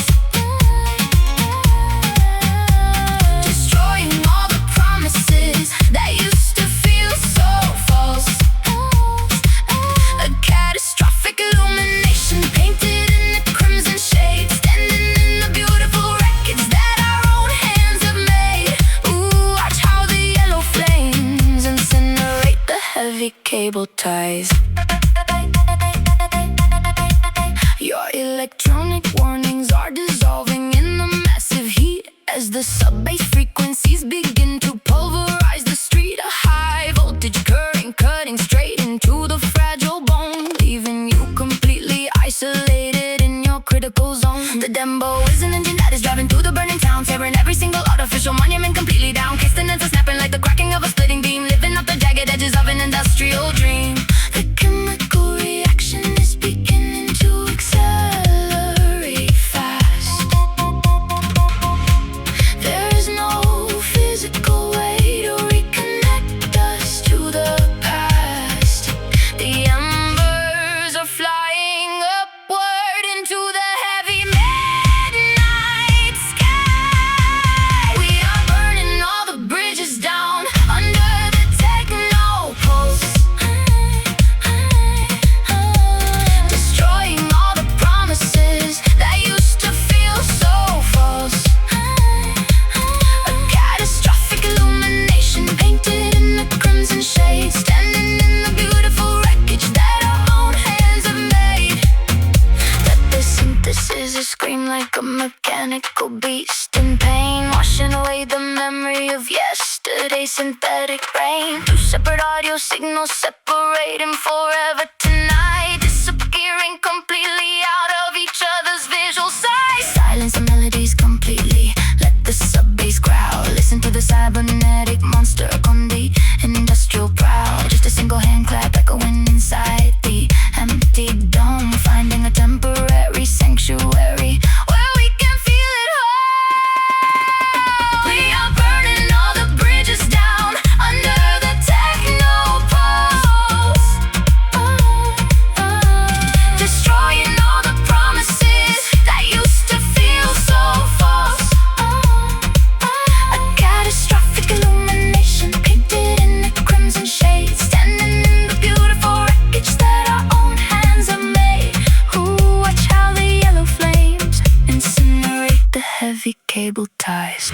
destroying all the promises that used to feel so false. A catastrophic illumination painted in the crimson shade, standing in the beautiful records that our own hands have made. Ooh, watch how the yellow flames incinerate the heavy cable ties. Your electronic warnings are dissolving in the massive heat as the sub-bass frequencies begin to pulverize the street. A high voltage current cutting straight into the fragile bone, leaving you completely isolated in your critical zone. The Dembow is an engine that is driving through the burning town, tearing every single artificial monument completely down. Castanets are snapping like the cracking of a splitting beam, living up the jagged edges of scissors scream like a mechanical beast in pain, washing away the memory of yesterday's synthetic brain. Two separate audio signals separating forever tonight, disappearing completely out of each other's visual sight. Silence the melodies completely, let the sub-bass growl. Listen to the cybernetic monster on the industrial prowl. Just a single hand clap echoing inside the empty dome, finding a temporary sanctuary where we can feel it whole. We are burning all the bridges down under the techno pulse, destroying all the promises that used to feel so false. A catastrophic illumination painted in the crimson shades, standing in the beautiful wreckage that our own hands have made. Ooh, watch how the yellow flames incinerate the heavy cable ties.